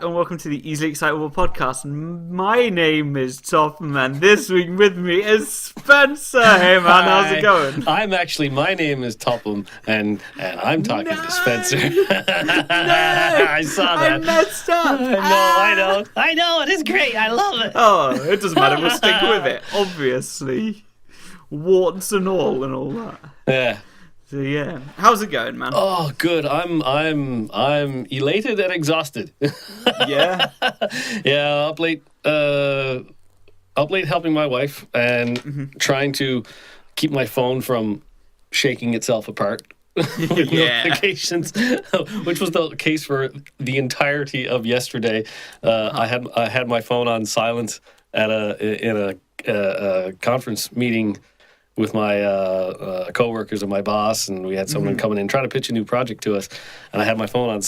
and welcome to the Easily Excitable podcast. My name is Topham, and this week with me is Spencer. Hey man, how's it going? My name is Topham, and I'm talking to Spencer. I saw that. I messed up. I know, it is great, I love it. Oh, it doesn't matter, we'll stick with it, obviously. Warts and all that. Yeah. So yeah, how's it going, man? Oh, good. I'm elated and exhausted. Yeah. Yeah, up late helping my wife and trying to keep my phone from shaking itself apart with notifications, which was the case for the entirety of yesterday. I had my phone on silent in a conference meeting with my coworkers and my boss, and we had someone coming in trying to pitch a new project to us, and I had my phone on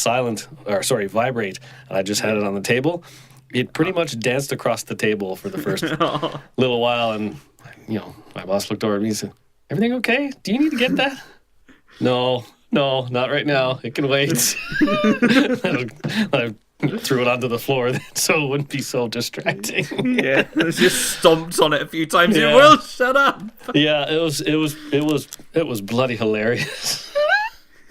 vibrate, and I just had it on the table. It pretty much danced across the table for the first little while, and my boss looked over at me and said, "Everything okay? Do you need to get that?" No, not right now. It can wait. I threw it onto the floor so it wouldn't be so distracting. Yeah, just stomped on it a few times. Yeah. You will shut up. Yeah, it was bloody hilarious.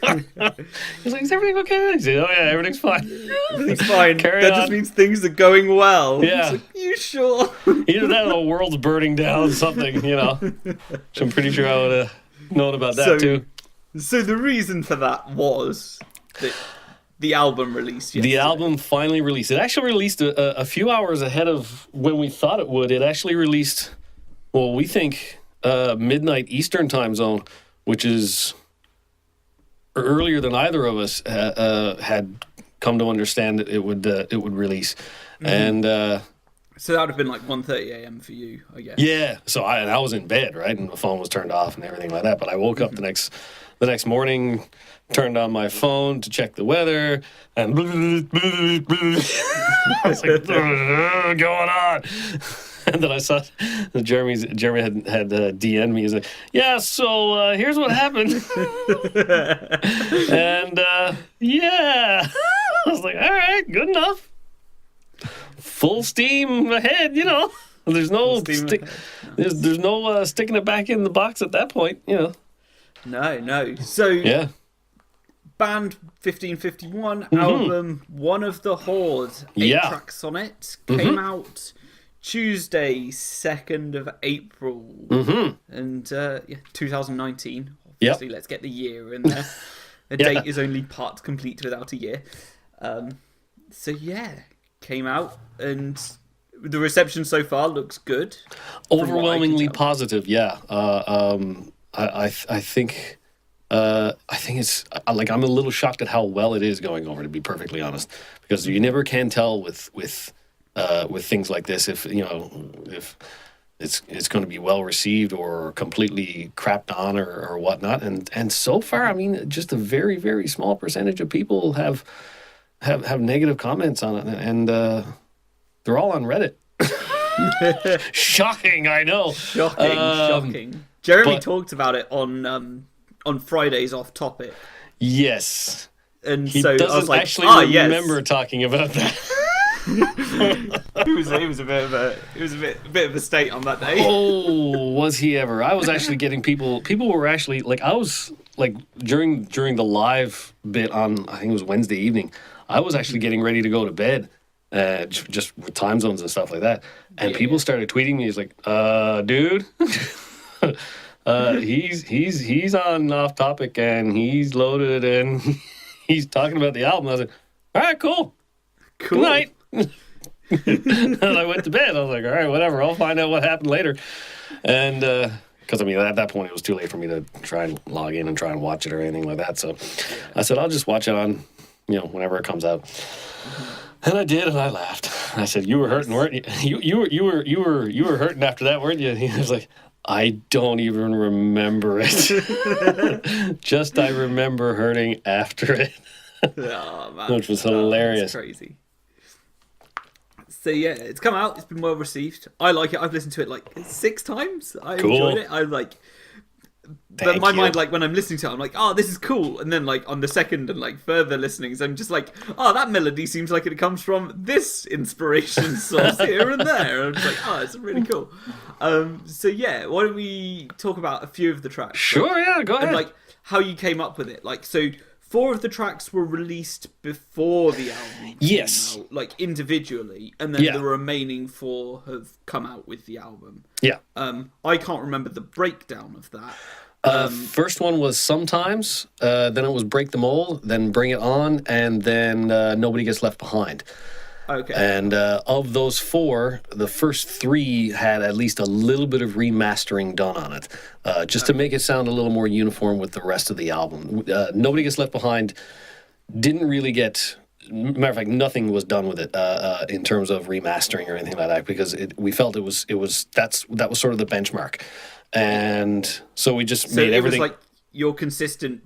He's like, "Is everything okay?" I said, "Oh yeah, everything's fine. Everything's fine. Carry that on." just means things are going well. Yeah. It's like, you sure? Either that or the world's burning down, something, Which I'm pretty sure I would have known about that too. So the reason for that was that the album released yesterday. The album finally released. It actually released a few hours ahead of when we thought it would. It actually released, well, we think midnight Eastern time zone, which is earlier than either of us had come to understand that it would release. And So that would have been like 1:30 a.m. for you, I guess. yeah, so I was in bed, right, and the phone was turned off and everything like that. But I woke up the next morning, turned on my phone to check the weather, and I was like, "What's going on?" And then I saw that Jeremy had DM'd me. He's like, "Yeah, so here's what happened." And I was like, "All right, good enough. Full steam ahead, There's no there's no sticking it back in the box at that point, No. So Yeah. Band 1551 album, one of the Horde, 8 tracks on it, came out Tuesday, 2nd of April, and 2019. Obviously, let's get the year in there. A date is only part complete without a year. Came out, and the reception so far looks good. Overwhelmingly positive, yeah. I think it's like I'm a little shocked at how well it is going over, to be perfectly honest, because you never can tell with things like this if it's going to be well received or completely crapped on or whatnot. And so far, I mean, just a very, very small percentage of people have negative comments on it, and they're all on Reddit. Shocking, I know. Shocking. Jeremy talked about it on Friday's Off Topic. Yes, and he so doesn't I was like, actually remember talking about that. It was a bit of a state on that day. Oh, was he ever? I was actually getting people were actually like, I was like during the live bit on, I think it was Wednesday evening, I was actually getting ready to go to bed, just with time zones and stuff like that, and people started tweeting me. He's like, dude, he's on Off Topic and he's loaded and he's talking about the album. I was like, all right, cool. Good night. And I went to bed. I was like, all right, whatever. I'll find out what happened later. And because I mean, at that point, it was too late for me to try and log in and try and watch it or anything like that. So I said, I'll just watch it on, whenever it comes out. And I did, and I laughed. I said, "You were hurting, weren't you? You were hurting after that, weren't you?" He was like, "I don't even remember it. Just I remember hurting after it." Oh, man. Which was hilarious. That's crazy. So yeah, it's come out. It's been well received. I like it. I've listened to it like 6 times. I enjoyed it. But my mind, like, when I'm listening to it, I'm like, oh, this is cool. And then, like, on the second and, like, further listenings, I'm just like, oh, that melody seems like it comes from this inspiration source here and there. And I'm just like, oh, it's really cool. So, yeah, why don't we talk about a few of the tracks? Sure, like, yeah, go ahead. And, like, how you came up with it. Like, so 4 of the tracks were released before the album. Yes. Out, like, individually. And then the remaining 4 have come out with the album. Yeah. I can't remember the breakdown of that. First one was Sometimes, then it was Break the Mold, then Bring It On, and then Nobody Gets Left Behind. Okay. And of those 4, the first 3 had at least a little bit of remastering done on it, just to make it sound a little more uniform with the rest of the album. Nobody Gets Left Behind didn't really get... Matter of fact, nothing was done with it in terms of remastering or anything like that, because we felt that was sort of the benchmark. And so we just made everything... So it was like your consistent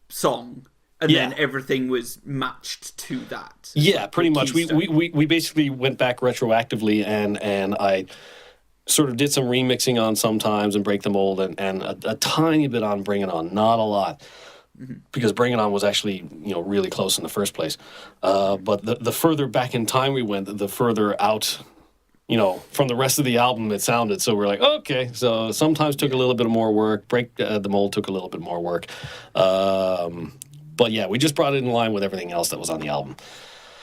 song, and then everything was matched to that. Yeah, pretty much. We basically went back retroactively, and I sort of did some remixing on Sometimes and Break the Mold, and a tiny bit on Bring It On, not a lot. Because Bring It On was actually, really close in the first place. But the further back in time we went, the further out... from the rest of the album it sounded. So we're like, okay. So Sometimes took a little bit more work. Break the Mold took a little bit more work. But yeah, we just brought it in line with everything else that was on the album.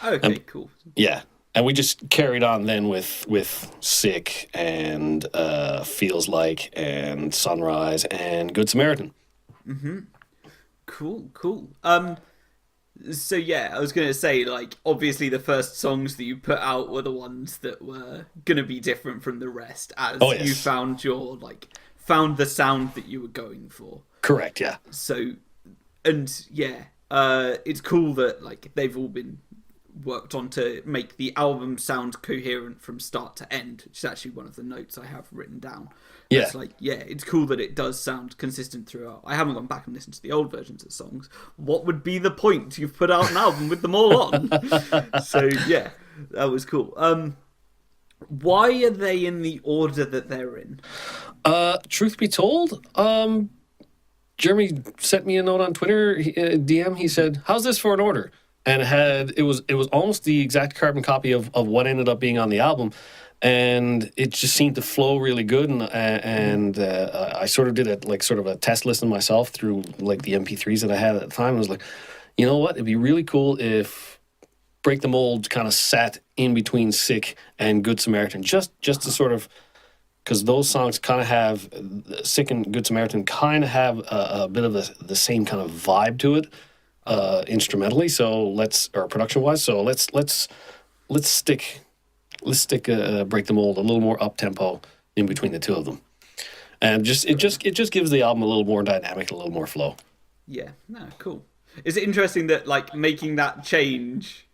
Okay, cool. Yeah. And we just carried on then with Sick and Feels Like and Sunrise and Good Samaritan. Mm-hmm. Cool. So yeah, I was going to say, like, obviously the first songs that you put out were the ones that were going to be different from the rest as you found found the sound that you were going for. Correct, yeah. So, and yeah, it's cool that, like, they've all been worked on to make the album sound coherent from start to end, which is actually one of the notes I have written down. Yeah. It's like, yeah, it's cool that it does sound consistent throughout. I haven't gone back and listened to the old versions of songs. What would be the point? You've put out an album with them all on. So, yeah, that was cool. Why are they in the order that they're in? Truth be told, Jeremy sent me a note on Twitter, DM, he said, how's this for an order? And it was almost the exact carbon copy of what ended up being on the album. And it just seemed to flow really good, and I sort of did a test listen myself through like the MP3s that I had at the time. I was like, you know what? It'd be really cool if Break the Mold kind of sat in between Sick and Good Samaritan, just to sort of, because those songs kind of have, Sick and Good Samaritan kind of have a bit of the same kind of vibe to it, instrumentally. So production wise. So let's stick Break the Mold a little more up tempo in between the two of them, and it just gives the album a little more dynamic, a little more flow. Yeah, no, cool. Is it interesting that, like, making that change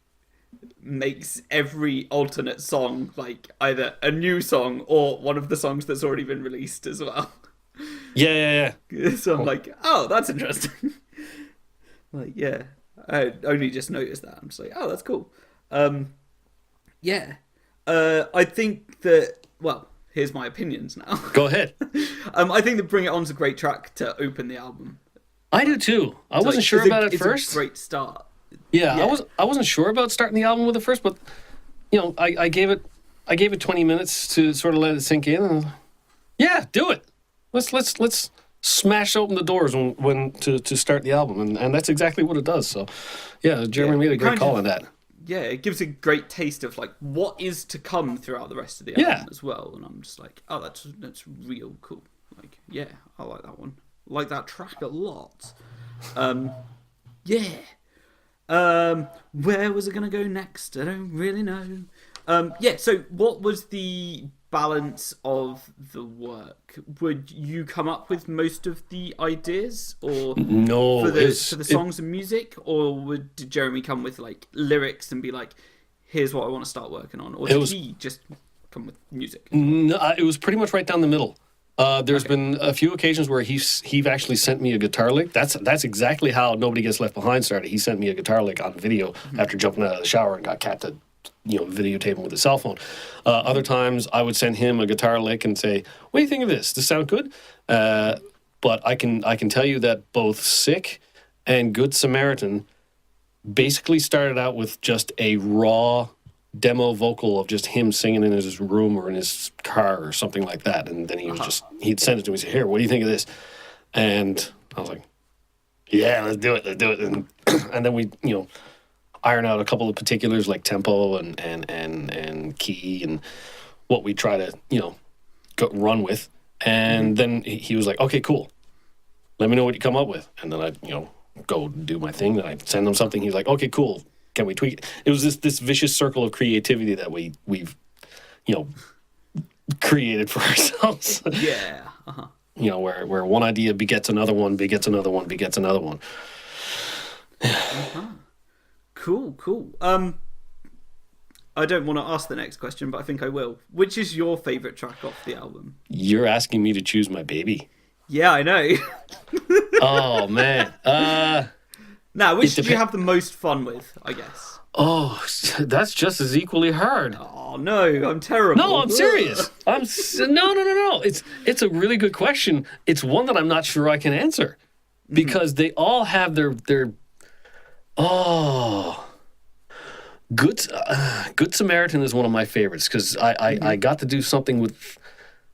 makes every alternate song like either a new song or one of the songs that's already been released as well? Yeah. So I'm like, oh, that's interesting. Like, yeah, I only just noticed that. I'm just like, oh, that's cool. Yeah. I think that, well, here's my opinions now. Go ahead. I think that Bring It On's a great track to open the album. I do too. I wasn't sure about it first. It's a great start. Yeah, I wasn't sure about starting the album with it first, but I gave it 20 minutes to sort of let it sink in. And, yeah, do it. Let's smash open the doors when to start the album, and that's exactly what it does. So, yeah, Jeremy made a great call on that. Yeah, it gives a great taste of like what is to come throughout the rest of the album as well. And I'm just like, oh, that's real cool. Like, yeah, I like that one. I like that track a lot. Yeah. Where was it gonna go next? I don't really know. Yeah. So, what was the balance of the work? Would you come up with most of the ideas, or no for the songs and music, or did Jeremy come with like lyrics and be like, "Here's what I want to start working on," or did he just come with music? No, it was pretty much right down the middle. There's been a few occasions where he actually sent me a guitar lick. That's exactly how Nobody Gets Left Behind started. He sent me a guitar lick on video after jumping out of the shower and got Kat to videotaping with his cell phone. Other times I would send him a guitar lick and say, what do you think of this? Does this sound good? but I can tell you that both Sick and Good Samaritan basically started out with just a raw demo vocal of just him singing in his room or in his car or something like that. And then he'd send it to me and say, here, what do you think of this? And I was like, yeah, let's do it. And then we, iron out a couple of particulars like tempo and key and what we try to, run with. And then he was like, okay, cool. Let me know what you come up with. And then I, go do my thing. Then I send him something. He's like, okay, cool. Can we tweak it? It was this vicious circle of creativity that we've, created for ourselves. Yeah. Where one idea begets another one, begets another one, begets another one. Cool. I don't want to ask the next question, but I think I will. Which is your favourite track off the album? You're asking me to choose my baby. Yeah, I know. Oh, man. Now, which do you have the most fun with, I guess? Oh, that's just as equally hard. Oh, no, I'm terrible. No, I'm serious. No. It's a really good question. It's one that I'm not sure I can answer. Because they all have their Good Samaritan is one of my favorites because I got to do something with.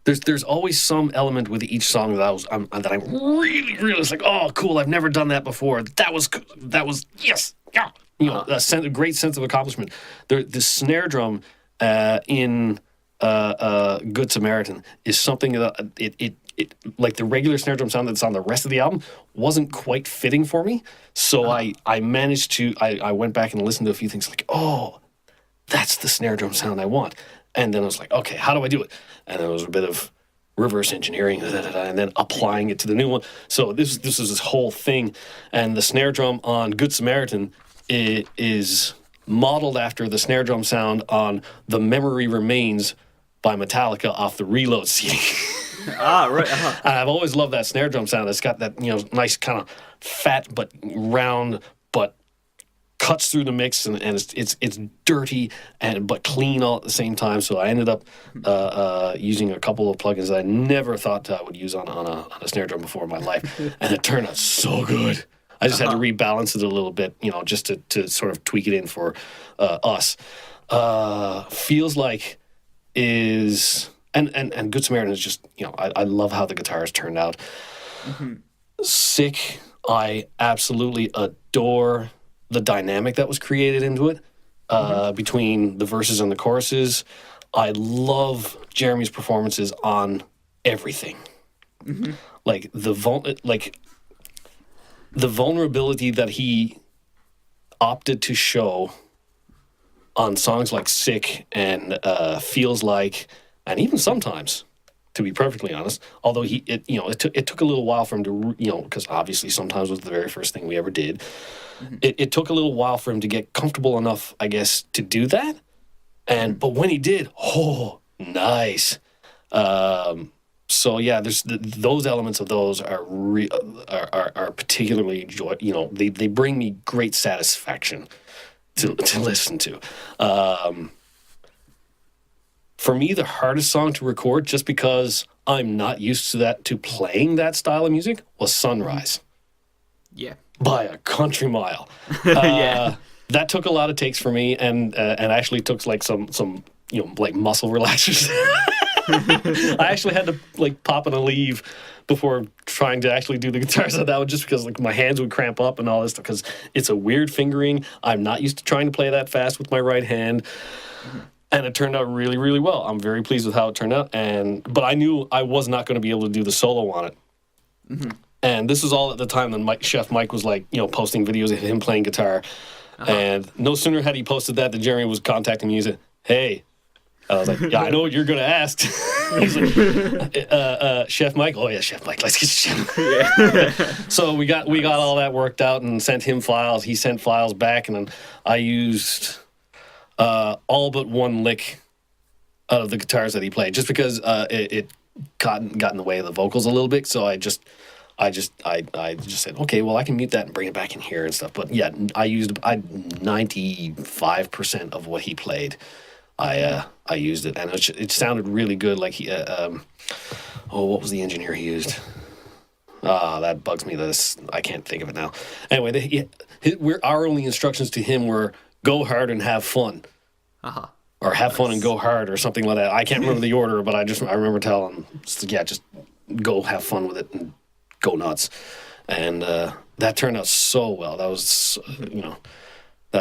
There's always some element with each song that I'm really was like, oh, cool, I've never done that before. That was yes, yeah, a great sense of accomplishment. The snare drum in Good Samaritan is something that it like the regular snare drum sound that's on the rest of the album wasn't quite fitting for me. So I managed to, I went back and listened to a few things like, oh, that's the snare drum sound I want. And then I was like, okay, how do I do it? And there was a bit of reverse engineering and then applying it to the new one. So this is this whole thing. And the snare drum on Good Samaritan is modeled after the snare drum sound on The Memory Remains by Metallica off the Reload CD. Right. And I've always loved that snare drum sound. It's got that nice kind of fat but round but cuts through the mix and it's dirty but clean all at the same time. So I ended up using a couple of plugins that I never thought I would use on a snare drum before in my life, and it turned out so good. I just had to rebalance it a little bit, just to sort of tweak it in for us. Feels Like is. And Good Samaritan is just, I love how the guitars turned out. Sick, I absolutely adore the dynamic that was created into it between the verses and the choruses. I love Jeremy's performances on everything. Like the vulnerability that he opted to show on songs like Sick and Feels Like. And even sometimes, to be perfectly honest, although it took a little while for him to, because obviously sometimes it was the very first thing we ever did. It took a little while for him to get comfortable enough, I guess, to do that. But when he did, oh, nice. So yeah, there's those elements of those are particularly joy. They bring me great satisfaction to listen to. For me, the hardest song to record, just because I'm not used to playing that style of music, was Sunrise. Yeah. By a country mile. Yeah. That took a lot of takes for me, and actually took like some like muscle relaxers. I actually had to pop in a leave before trying to actually do the guitars on that one, just because my hands would cramp up and all this stuff, because it's a weird fingering. I'm not used to trying to play that fast with my right hand. And it turned out really, really well. I'm very pleased with how it turned out. But I knew I was not going to be able to do the solo on it. And this was all at the time that Chef Mike was posting videos of him playing guitar. And no sooner had he posted that than Jeremy was contacting me. He said, hey. I was like, yeah, I know what you're going to ask. He's like, Chef Mike? Oh, yeah, Chef Mike. Let's get Chef. Yeah. So we got all that worked out and sent him files. He sent files back, and then I used all but one lick out of the guitars that he played, just because it got in the way of the vocals a little bit. So I just said, okay, well, I can mute that and bring it back in here and stuff. But yeah, I used 95% of what he played. I used it, and it sounded really good. Like he, what was the engineer he used? That bugs me. I can't think of it now. Anyway, our only instructions to him were go hard and have fun. Uh-huh. Or have fun and go hard or something like that. I can't remember the order, but I remember telling him, just go have fun with it and go nuts. And that turned out so well. That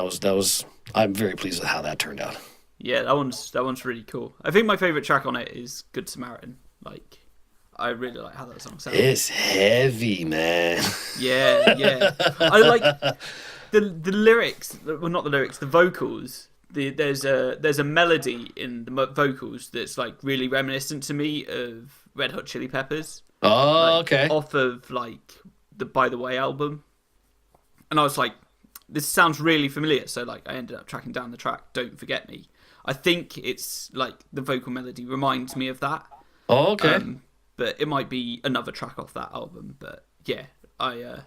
was I'm very pleased with how that turned out. Yeah, that one's really cool. I think my favorite track on it is Good Samaritan. Like, I really like how that song sounds. It's heavy, man. Yeah. I like the lyrics. Well, not the lyrics. The vocals. There's a melody in the vocals that's like really reminiscent to me of Red Hot Chili Peppers. Oh, okay. Off of like the By the Way album, and I was like, this sounds really familiar. So like, I ended up tracking down the track "Don't Forget Me." I think it's like the vocal melody reminds me of that. Oh, okay. But it might be another track off that album. But yeah, it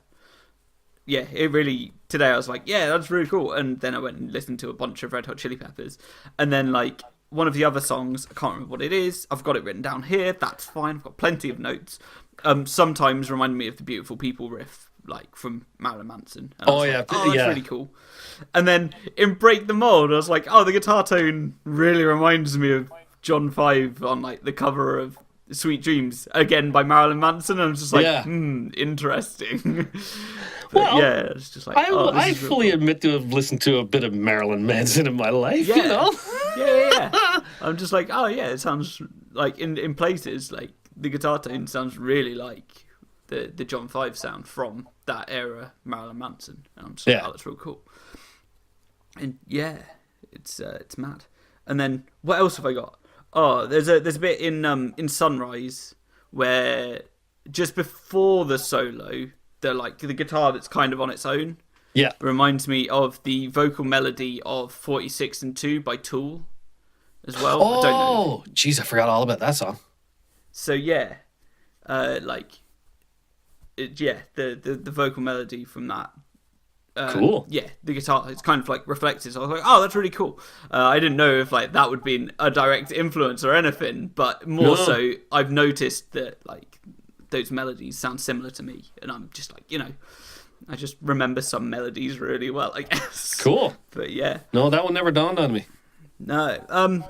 really, today I was like, yeah, that's really cool. And then I went and listened to a bunch of Red Hot Chili Peppers. And then like one of the other songs, I can't remember what it is. I've got it written down here. That's fine. I've got plenty of notes. Sometimes reminded me of the Beautiful People riff, like from Marilyn Manson. And that's really cool. And then in Break the Mold, I was like, oh, the guitar tone really reminds me of John 5 on like the cover of Sweet Dreams, again by Marilyn Manson. And I was just like, interesting. Well, yeah, it's just like, I fully admit to have listened to a bit of Marilyn Manson in my life, yeah. You know? Yeah. I'm just like, oh yeah, it sounds like in places, like the guitar tone sounds really like the John 5 sound from that era, Marilyn Manson. And I'm just like, oh, that's real cool. And yeah, it's mad. And then what else have I got? Oh, there's a bit in Sunrise where just before the solo, the guitar that's kind of on its own. Yeah. Reminds me of the vocal melody of 46 and 2 by Tool as well. Oh, I don't know. Jeez, I forgot all about that song. So yeah, the vocal melody from that. Cool. Yeah, the guitar, it's kind of like reflected. So I was like, oh, that's really cool. I didn't know if like that would be a direct influence or anything, but more so, I've noticed that like those melodies sound similar to me, and I'm just like, I just remember some melodies really well, I guess. Cool. But yeah. No, that one never dawned on me. No.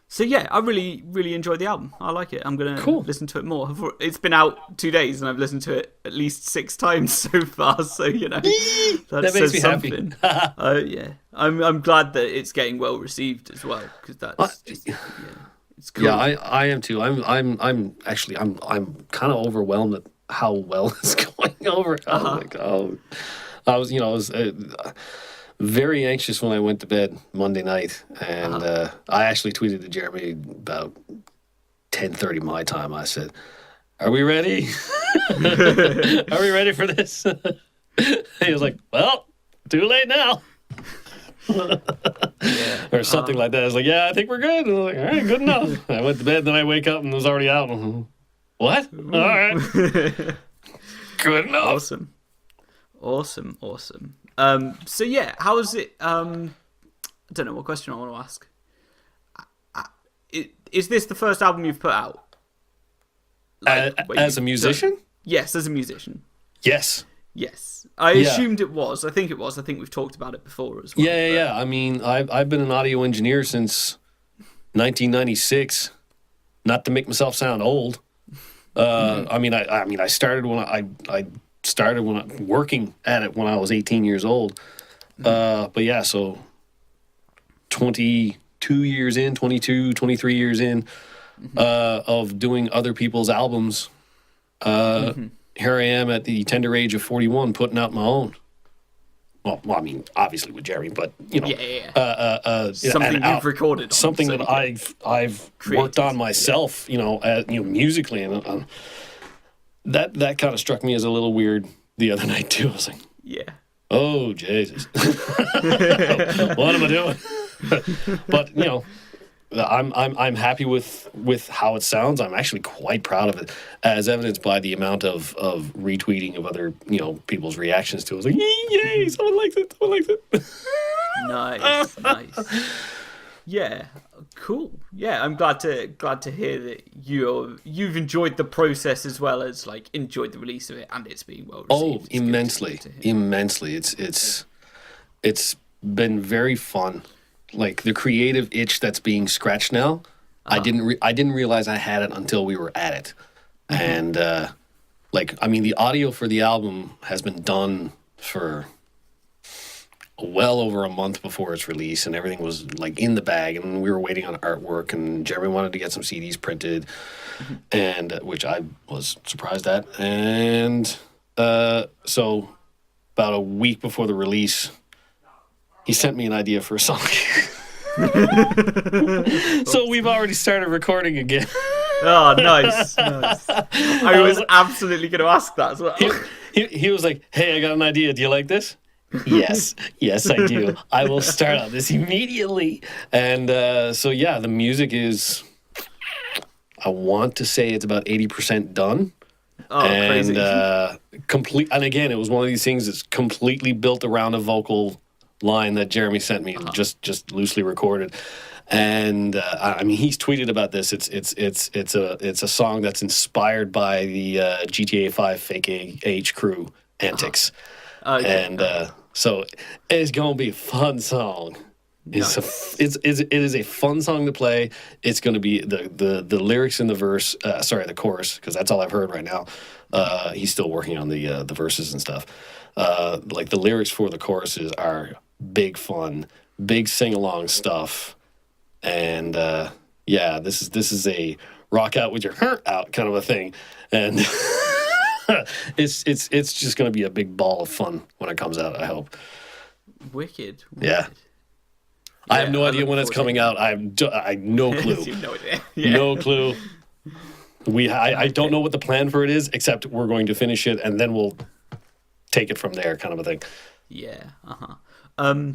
So yeah, I really, really enjoyed the album. I like it. I'm going to listen to it more. It's been out 2 days and I've listened to it at least 6 times so far. So, that makes me something. Happy. Yeah. I'm glad that it's getting well received as well, because that's it's cool. Yeah, I am too. I'm kind of overwhelmed at how well it's going over. I was very anxious when I went to bed Monday night, and I actually tweeted to Jeremy about 10:30 my time. I said, "Are we ready? Are we ready for this?" He was like, "Well, too late now." Or something like that. I was like, "Yeah, I think we're good." And I was like, "All right, good enough." I went to bed, then I wake up and it was already out. What? All right, good enough. Awesome. So yeah, how is it? I don't know what question I want to ask. Is this the first album you've put out? As a musician? Yes, as a musician. Yes. I assumed it was. I think it was. I think we've talked about it before as well. Yeah. I mean, I've been an audio engineer since 1996. Not to make myself sound old. I mean, I started when I started working at it when I was 18 years old. But yeah, so 22 years in, 22, 23 years in of doing other people's albums. Here I am at the tender age of 41 putting out my own. Well, I mean, obviously with Jeremy, but something you've recorded, something that I've worked on myself, musically, and that kind of struck me as a little weird the other night too. I was like, oh Jesus, what am I doing? But I'm happy with how it sounds. I'm actually quite proud of it, as evidenced by the amount of retweeting of other people's reactions to it. I was like, yay, someone likes it. Nice. Yeah, Cool. Yeah, I'm glad to hear that you've enjoyed the process as well as like enjoyed the release of it, and it's being well received. Immensely. It's been very fun. Like the creative itch that's being scratched now, I didn't realize I had it until we were at it, and the audio for the album has been done for well over a month before its release, and everything was like in the bag, and we were waiting on artwork, and Jeremy wanted to get some CDs printed, and which I was surprised at, and so about a week before the release, he sent me an idea for a song. So we've already started recording again. Oh, nice. I was absolutely going to ask that as well. He was like, "Hey, I got an idea. Do you like this?" Yes, I do. I will start on this immediately. And the music is, I want to say it's about 80% done. Oh, crazy. Complete. And again, it was one of these things that's completely built around a vocal line that Jeremy sent me, just loosely recorded. And he's tweeted about this. It's a song that's inspired by the GTA 5 Fake Age crew antics. Okay. So it's gonna be a fun song. Nice. It is a fun song to play. It's gonna be the lyrics in the verse. The chorus, because that's all I've heard right now. He's still working on the verses and stuff. Like the lyrics for the choruses are big fun, big sing along stuff, and this is a rock out with your heart out kind of a thing, and. It's just going to be a big ball of fun when it comes out, I hope. Wicked. Yeah. I have no idea when it's coming out. I no clue. You have no idea. Yeah. No clue. I don't know what the plan for it is, except we're going to finish it and then we'll take it from there, kind of a thing. Yeah. I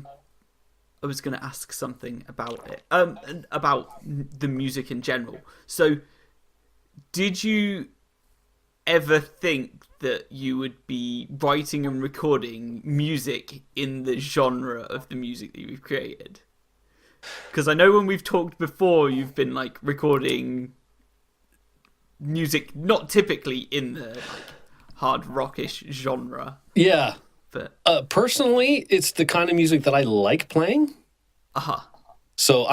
was going to ask something about it. About the music in general. So, did you ever think that you would be writing and recording music in the genre of the music that you've created? Because I know when we've talked before, you've been like recording music not typically in the hard rockish genre. Yeah. But personally, it's the kind of music that I like playing. So,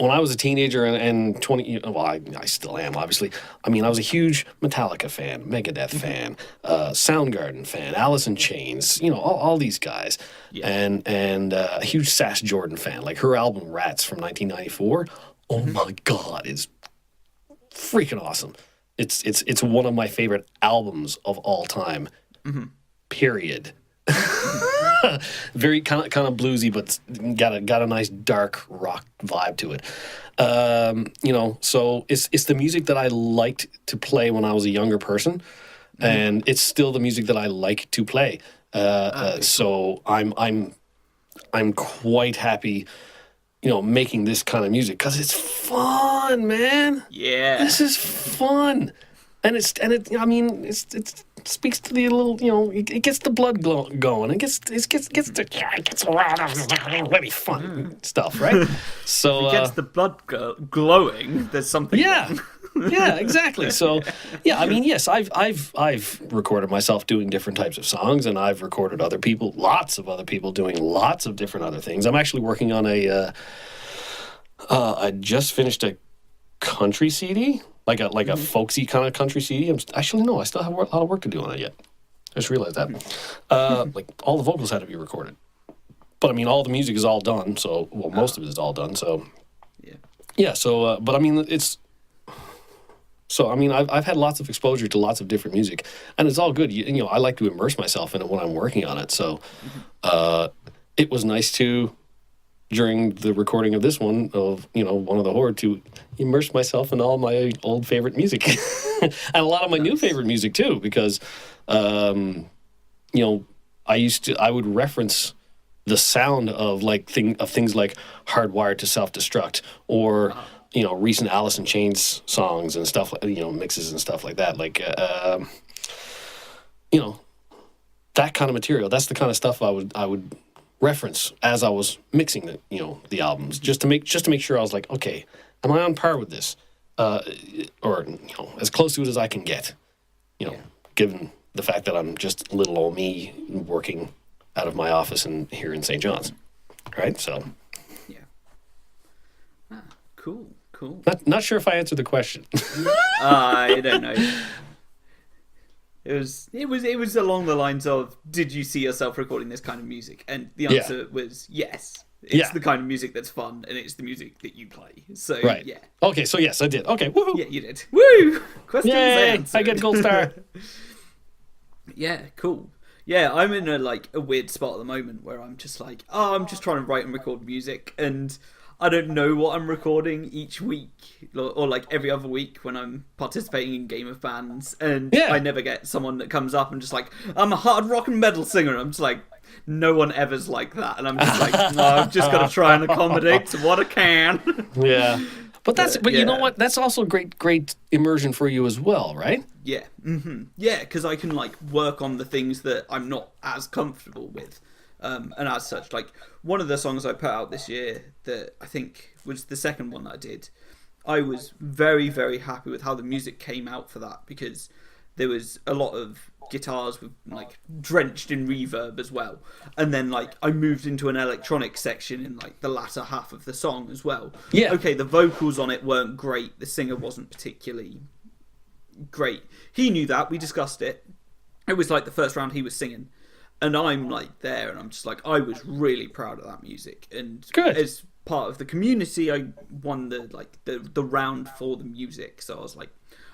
when I was a teenager and 20, well, I still am, obviously. I was a huge Metallica fan, Megadeth fan, Soundgarden fan, Alice in Chains, all these guys. Yeah. And a huge Sass Jordan fan. Like her album Rats from 1994, oh my God, is freaking awesome. It's one of my favorite albums of all time, period. Very kind of bluesy, but got a nice dark rock vibe to it. So it's the music that I liked to play when I was a younger person, and it's still the music that I like to play. So I'm quite happy, making this kind of music because it's fun, man. Yeah, this is fun. And it speaks to the little, it gets the blood going. It gets a lot of really fun stuff, right? So if it gets the blood glowing, there's something. Yeah, yeah, exactly. So yes, I've recorded myself doing different types of songs, and I've recorded lots of other people doing lots of different other things. I'm actually working on I just finished a country CD. Like a folksy kind of country CD. I still have a lot of work to do on that yet. I just realized that. All the vocals had to be recorded. But all the music is all done, so most of it is all done, so yeah, so I've had lots of exposure to lots of different music, and it's all good. I like to immerse myself in it when I'm working on it. So it was nice to, during the recording of this one, of one of the Horde, to immerse myself in all my old favorite music and a lot of my new favorite music too, because I would reference the sound of things like Hardwired to Self-Destruct, or recent Alice in Chains songs and stuff, mixes and stuff like that, that kind of material. That's the kind of stuff I would reference as I was mixing the albums, just to make sure I was like, okay, am I on par with this, or as close to it as I can get, given the fact that I'm just little old me working out of my office here in St. John's, right? So, cool. Not sure if I answered the question. I don't know. It was along the lines of, did you see yourself recording this kind of music? And the answer was yes. It's the kind of music that's fun, and it's the music that you play. So yeah. Okay, so yes, I did. Okay, woohoo! Yeah, you did. Woo! Questions answered. I get a gold star. Yeah, cool. Yeah, I'm in a weird spot at the moment where I'm just like, I'm just trying to write and record music, and I don't know what I'm recording each week or like every other week when I'm participating in Game of Bands, and I never get someone that comes up and just like, I'm a hard rock and metal singer. I'm just like, no one ever's like that, and I'm just like, I've just got to try and accommodate to what I can. Yeah. But you know what? That's also great immersion for you as well, right? Yeah. Mm-hmm. Yeah, because I can like work on the things that I'm not as comfortable with. And as such, like one of the songs I put out this year that I think was the second one that I did, I was very, very happy with how the music came out for that, because there was a lot of guitars with like drenched in reverb as well, and then like I moved into an electronic section in like the latter half of the song as well. Yeah. Okay, the vocals on it weren't great. The singer wasn't particularly great. He knew that. We discussed it. It was like the first round he was singing. And I'm like there, and I'm just like, I was really proud of that music. And as part of the community, I won the round for the music. So I was like,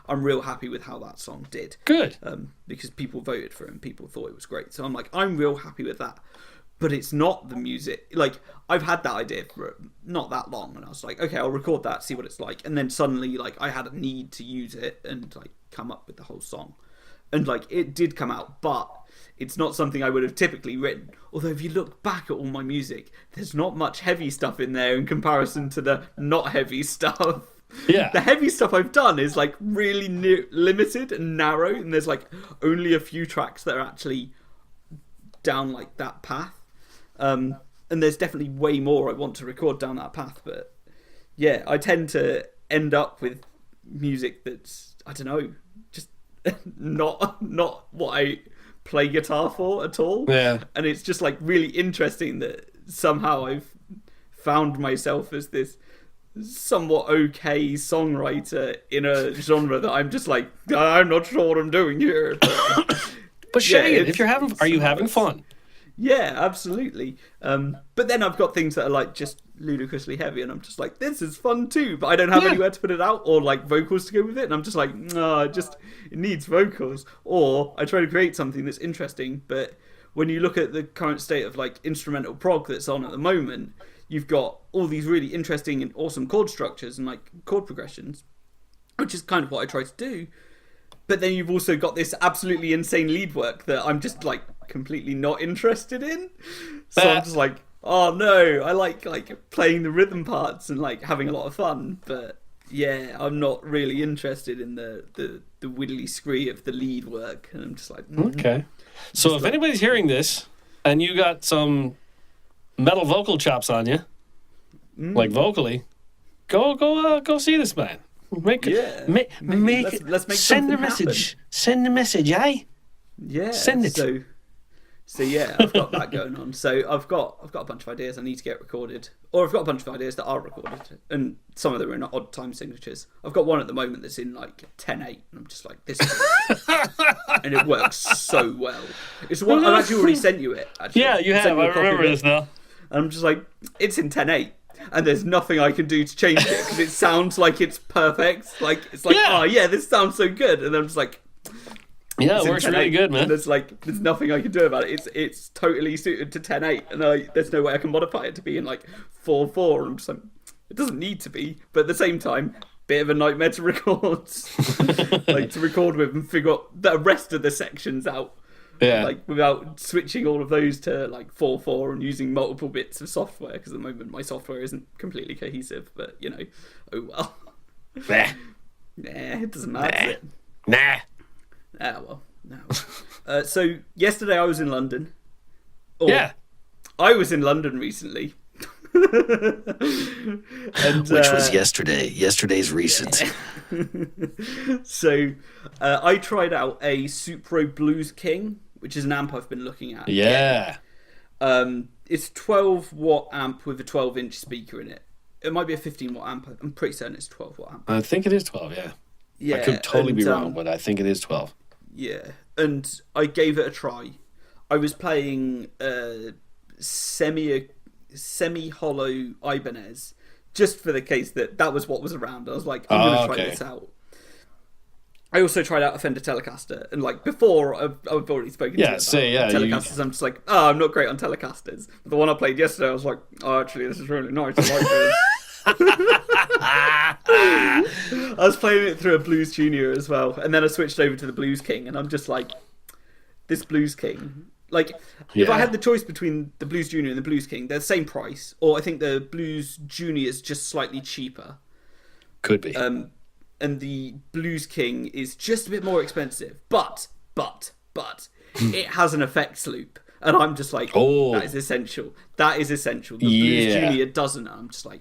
I'm real happy with how that song did. Good. Because people voted for it and people thought it was great. So I'm like, I'm real happy with that. But it's not the music. Like, I've had that idea for not that long, and I was like, okay, I'll record that, see what it's like. And then suddenly, like, I had a need to use it and like come up with the whole song. And like, it did come out, but it's not something I would have typically written. Although if you look back at all my music, there's not much heavy stuff in there in comparison to the not heavy stuff. Yeah. The heavy stuff I've done is like really limited and narrow, and there's like only a few tracks that are actually down like that path. And there's definitely way more I want to record down that path. But yeah, I tend to end up with music that's, I don't know, just not what I play guitar for at all. Yeah. And it's just like really interesting that somehow I've found myself as this somewhat okay songwriter in a genre that I'm just like, I'm not sure what I'm doing here. But Shane, if are you having fun? Yeah, absolutely. But then I've got things that are like just ludicrously heavy, and I'm just like, this is fun too, but I don't have anywhere to put it out or like vocals to go with it, and I'm just like, no, it needs vocals. Or I try to create something that's interesting, but when you look at the current state of like instrumental prog that's on at the moment, you've got all these really interesting and awesome chord structures and like chord progressions, which is kind of what I try to do. But then you've also got this absolutely insane lead work that I'm just like completely not interested in. So I'm just like, oh no, I like playing the rhythm parts and like having a lot of fun. But yeah, I'm not really interested in the widdly scree of the lead work. And I'm just like, okay. So if anybody's hearing this and you got some metal vocal chops on you, like vocally, go see this man. Let's make send a message. Happen. Send a message, eh? Yeah. Send it. So yeah, I've got that going on. So I've got a bunch of ideas I need to get recorded, or I've got a bunch of ideas that are recorded, and some of them are in odd time signatures. I've got one at the moment that's in like 10/8, and I'm just like, this is and it works so well. It's one I've actually already sent you it. Actually. Yeah, you have. I remember this now. And I'm just like, it's in 10/8. And there's nothing I can do to change it because it sounds like it's perfect. Like it's like, oh yeah, this sounds so good, and I'm just like, yeah, it works really good, man. And there's nothing I can do about it. It's totally suited to 10/8, and there's no way I can modify it to be in like 4/4. And I'm just like, it doesn't need to be, but at the same time, bit of a nightmare to record, like to record with and figure out the rest of the sections out. Yeah, like without switching all of those to like 4/4 and using multiple bits of software, because at the moment my software isn't completely cohesive. But you know, oh well. Nah, it doesn't matter. Nah. Ah well. No. So yesterday I was in London. I was in London recently. Which was yesterday. Yesterday's recent. So I tried out a Supro Blues King, which is an amp I've been looking at. Yeah. It's a 12-watt amp with a 12-inch speaker in it. It might be a 15-watt amp. I'm pretty certain it's a 12-watt amp. I think it is 12, yeah. Yeah, I could totally be wrong, but I think it is 12. Yeah, and I gave it a try. I was playing semi-hollow Ibanez, just for the case that was what was around. I was like, I'm going to try this out. I also tried out a Fender Telecaster, and like before, I've already spoken to you about Telecasters. I'm just like, I'm not great on Telecasters. But the one I played yesterday, I was like, actually, this is really nice. I like this. I was playing it through a Blues Junior as well, and then I switched over to the Blues King, and I'm just like, this Blues King. Like, if I had the choice between the Blues Junior and the Blues King, they're the same price, or I think the Blues Junior is just slightly cheaper. Could be. And the Blues King is just a bit more expensive, but it has an effects loop, and I'm just like, that is essential. That is essential. The Blues Junior doesn't. And I'm just like,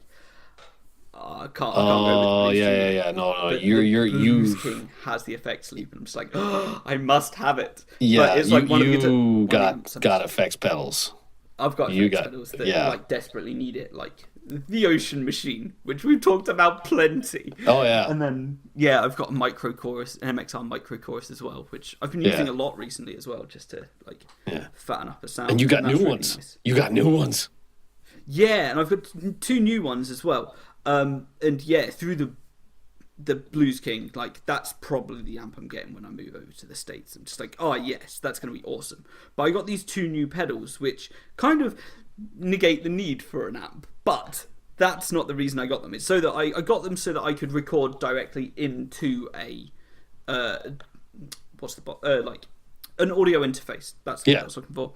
I can't go with the Blues Junior. Yeah. No. But the Blues King has the effects loop, and I'm just like, I must have it. Yeah, but it's like you got effects pedals. I've got effects pedals that like desperately need it, like the Ocean Machine, which we've talked about plenty. Oh yeah. And then I've got a micro chorus, an MXR micro chorus as well, which I've been using a lot recently as well, just to like fatten up a sound. And you got new ones. Nice. You got new ones. Yeah, and I've got 2 new ones as well. And through the Blues King, like that's probably the amp I'm getting when I move over to the States. I'm just like, yes, that's going to be awesome. But I got these 2 new pedals, which kind of negate the need for an amp, but that's not the reason I got them. It's so that I got them so that I could record directly into a like an audio interface. That's what I was looking for.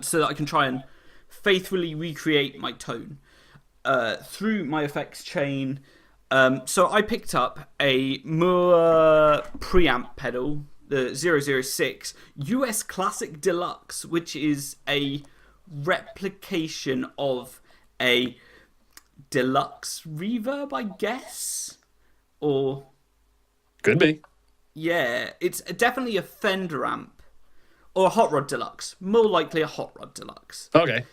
So that I can try and faithfully recreate my tone through my effects chain. So I picked up a Mooer preamp pedal, the 006 US Classic Deluxe, which is a replication of a Deluxe reverb, I guess, or could be. Yeah, it's definitely a Fender amp or a Hot Rod Deluxe. More likely a Hot Rod Deluxe. Okay.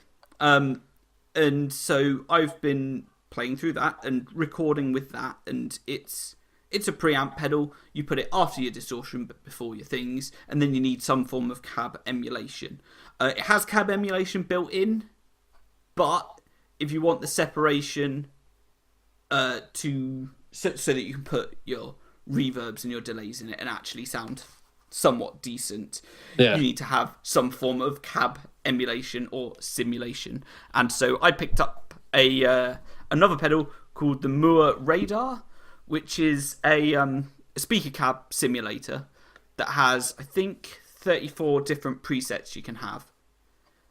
And so I've been playing through that and recording with that, and it's a preamp pedal. You put it after your distortion but before your things, and then you need some form of cab emulation. It has cab emulation built in, but if you want the separation so that you can put your reverbs and your delays in it and actually sound somewhat decent, you need to have some form of cab emulation or simulation. And so I picked up another pedal called the Mooer Radar, which is a speaker cab simulator that has, I think, 34 different presets you can have.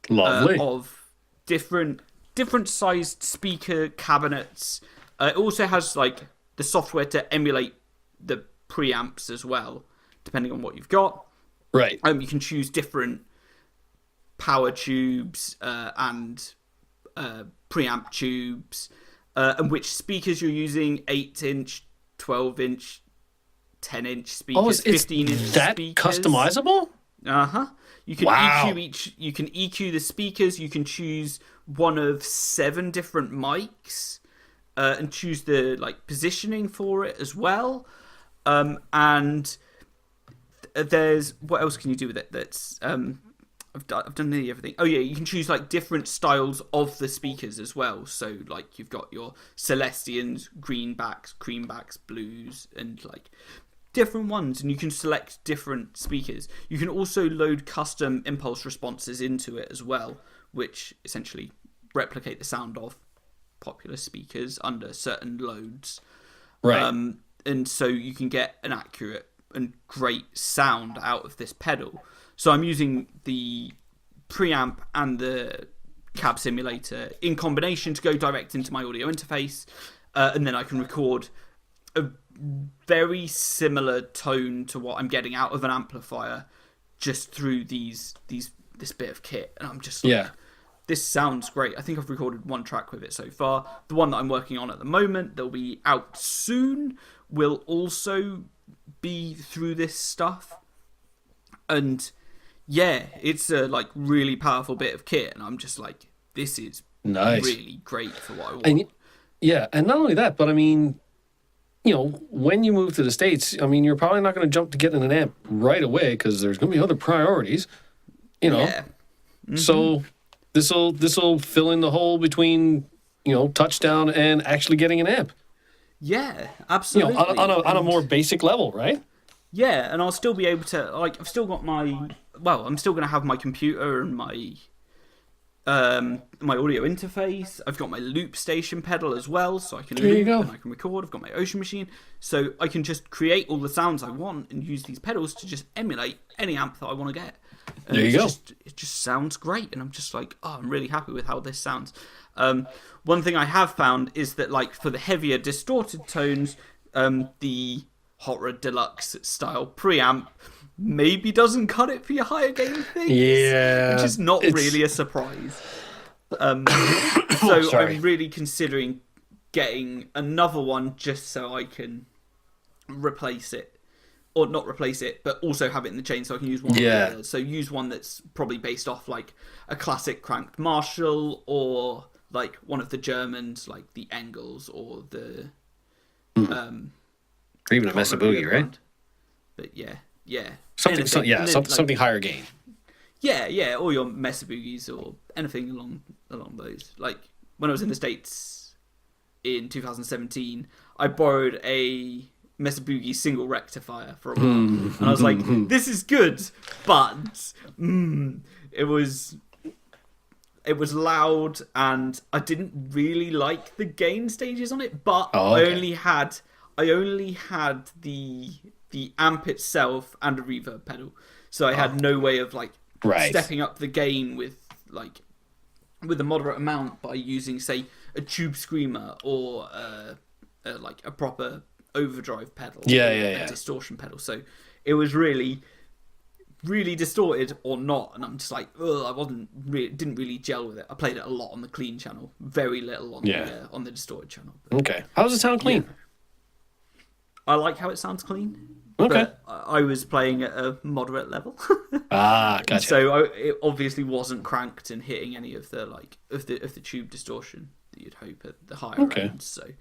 Lovely. Of different sized speaker cabinets. It also has like the software to emulate the preamps as well, depending on what you've got. Right. You can choose different power tubes and preamp tubes, and which speakers you're using: 8-inch, 12-inch, 10-inch speakers, 15-inch speakers. That customizable? You can EQ each. You can EQ the speakers. You can choose one of 7 different mics, and choose the positioning for it as well. And there's what else can you do with it? That's I've done nearly everything. Oh yeah, you can choose different styles of the speakers as well. So you've got your Celestians, greenbacks, creambacks, blues, and different ones, and you can select different speakers. You can also load custom impulse responses into it as well, which essentially replicate the sound of popular speakers under certain loads. Right. And so you can get an accurate and great sound out of this pedal. So I'm using the preamp and the cab simulator in combination to go direct into my audio interface, and then I can record a very similar tone to what I'm getting out of an amplifier just through this bit of kit. And I'm just this sounds great. I think I've recorded one track with it so far. The one that I'm working on at the moment, that'll be out soon, will also be through this stuff. And yeah, it's a like really powerful bit of kit, and I'm just like, this is really great for what I want. And not only that, but I mean, you know, when you move to the States, I mean, you're probably not going to jump to getting an amp right away because there's going to be other priorities, you know. Yeah. Mm-hmm. So this'll fill in the hole between, you know, touchdown and actually getting an amp. Yeah, absolutely. You know, on a more basic level, right? Yeah, and I'll still be able to, like, I've still got I'm still going to have my computer and my audio interface. I've got my loop station pedal as well, so I can loop and I can record. I've got my Ocean Machine, so I can just create all the sounds I want and use these pedals to just emulate any amp that I want to get. And there you go. It just sounds great, and I'm just like, I'm really happy with how this sounds. One thing I have found is that, like, for the heavier distorted tones, the Horde Deluxe style preamp maybe doesn't cut it for your higher gain things. Yeah. Which is not really a surprise. So I'm really considering getting another one just so I can replace it. Or not replace it, but also have it in the chain so I can use one. Yeah. So use one that's probably based off like a classic cranked Marshall or like one of the Germans, like the Engels or the... or even a Mesa Boogie, right? But yeah. Something higher gain. Yeah, or your Mesa Boogies or anything along those. Like when I was in the States in 2017, I borrowed a Mesa Boogie single rectifier for a while, and I was like, "This is good," but it was loud, and I didn't really like the gain stages on it. But I only had the amp itself and a reverb pedal, so I had no way of like stepping up the gain with a moderate amount by using, say, a tube screamer or like a proper overdrive pedal, a distortion pedal. So it was really, really distorted or not, and I'm just like, didn't really gel with it. I played it a lot on the clean channel, very little on the distorted channel. Okay, how does it sound clean? Yeah. I like how it sounds clean. Okay. But I was playing at a moderate level. Gotcha. So it obviously wasn't cranked and hitting any of the of the tube distortion that you'd hope at the higher end. So,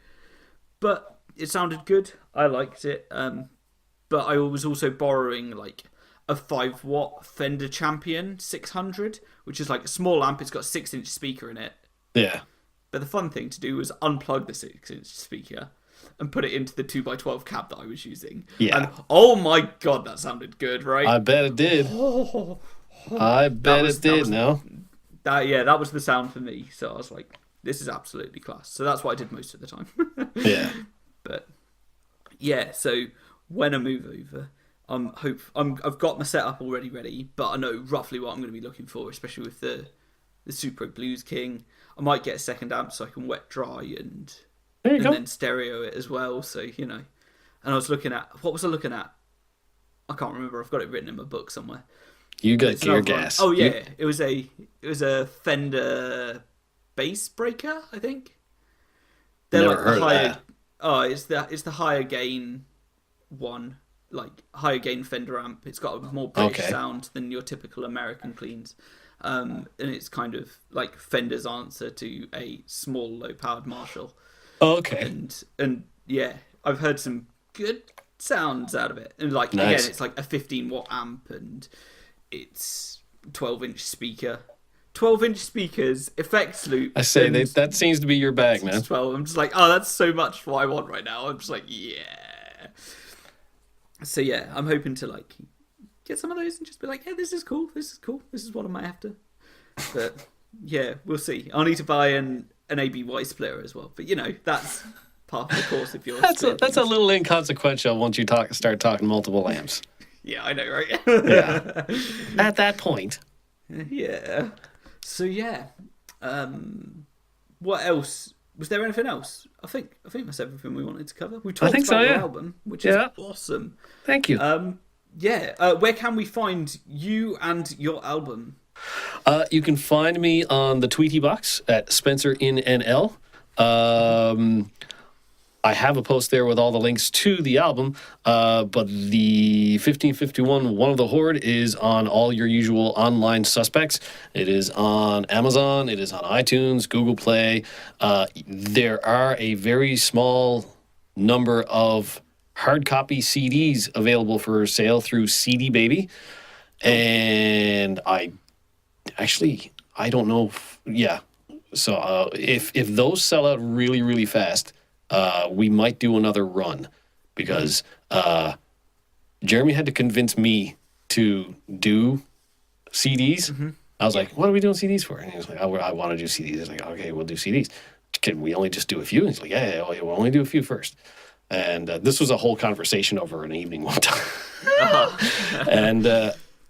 but it sounded good. I liked it. But I was also borrowing like a 5-watt Fender Champion 600, which is like a small amp. It's got a 6-inch speaker in it. Yeah. But the fun thing to do was unplug the 6-inch speaker and put it into the 2x12 cab that I was using. Yeah. And oh my god, that sounded good, right? I bet it did. I bet it did. That was the sound for me. So I was like, this is absolutely class. So that's what I did most of the time. Yeah. But yeah, so when I move over, I've got my setup already ready, but I know roughly what I'm going to be looking for, especially with the Supro Blues King. I might get a second amp so I can wet dry and then stereo it as well. So, you know, and I was looking at, what was I looking at? I can't remember. I've got it written in my book somewhere. You got your gas. Oh yeah, it was a Fender bass breaker, I think. They're Never like heard the higher. of that. Oh, it's the higher gain one, like higher gain Fender amp. It's got a more British sound than your typical American cleans. And it's kind of like Fender's answer to a small, low-powered Marshall. Okay. And yeah, I've heard some good sounds out of it. And like again, it's like a 15-watt amp, and it's 12-inch speaker. 12-inch speakers, effects loop. I say that seems to be your bag, man. 12. I'm just like, oh, that's so much what I want right now. I'm just like, yeah. So yeah, I'm hoping to like get some of those and just be like, yeah, this is cool. This is what I'm after. But yeah, we'll see. I'll need to buy an ABY splitter as well. But you know, that's part of the course if you're that's a little inconsequential once you start talking multiple amps. Yeah, I know, right? Yeah. At that point. Yeah. So yeah. What else? Was there anything else? I think that's everything we wanted to cover. We talked about your album, which is awesome. Thank you. Where can we find you and your album? You can find me on the Tweety box at Spencer in NL. I have a post there with all the links to the album, but the 1551 One of the Horde is on all your usual online suspects. It is on Amazon, it is on iTunes, Google Play. There are a very small number of hard copy CDs available for sale through CD Baby. And I don't know. So if those sell out really, really fast, we might do another run because Jeremy had to convince me to do CDs. Mm-hmm. I was like, what are we doing CDs for? And he was like, I want to do CDs. I was like, okay, we'll do CDs. Can we only just do a few? And he's like, yeah, we'll only do a few first. And this was a whole conversation over an evening one time.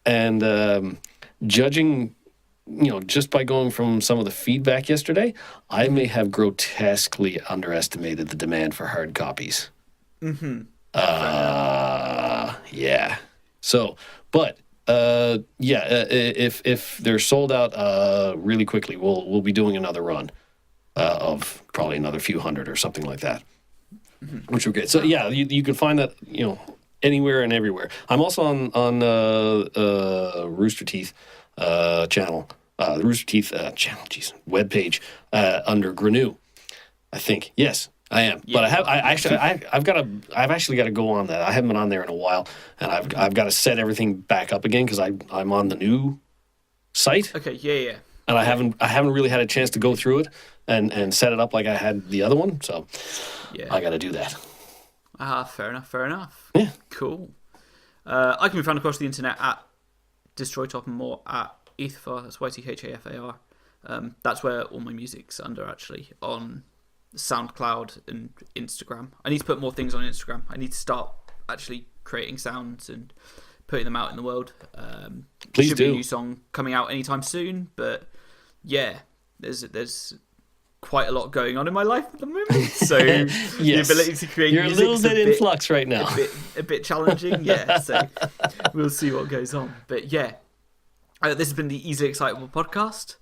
And judging, just by going from some of the feedback yesterday, I may have grotesquely underestimated the demand for hard copies. Mm-hmm. Yeah. So, but if they're sold out really quickly, we'll be doing another run of probably another few hundred or something like that, which would be great. So yeah, you can find that anywhere and everywhere. I'm also on Rooster Teeth channel. The Rooster Teeth channel, webpage under Grenew, I think. Yes, I am. Yeah, but I've actually got to go on that. I haven't been on there in a while, and I've got to set everything back up again because I'm on the new site. Okay, yeah. And I haven't really had a chance to go through it and set it up like I had the other one. So I got to do that. Fair enough. Yeah. Cool. I can be found across the internet at Destroy Top and More at Ethafar, that's YTHAFAR. That's where all my music's under, actually, on SoundCloud and Instagram. I need to put more things on Instagram. I need to start actually creating sounds and putting them out in the world. Please should do. Be a new song coming out anytime soon, but yeah, there's quite a lot going on in my life at the moment, so yes. The ability to create You're music a little bit in flux right now. A bit challenging, yeah. So we'll see what goes on, but yeah. This has been the Easily Excitable podcast.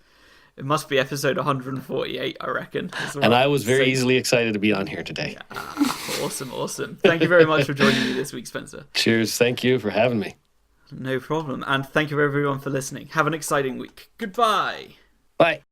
It must be episode 148, I reckon. Well. And I was very easily excited to be on here today. Awesome. Thank you very much for joining me this week, Spencer. Cheers. Thank you for having me. No problem. And thank you everyone for listening. Have an exciting week. Goodbye. Bye.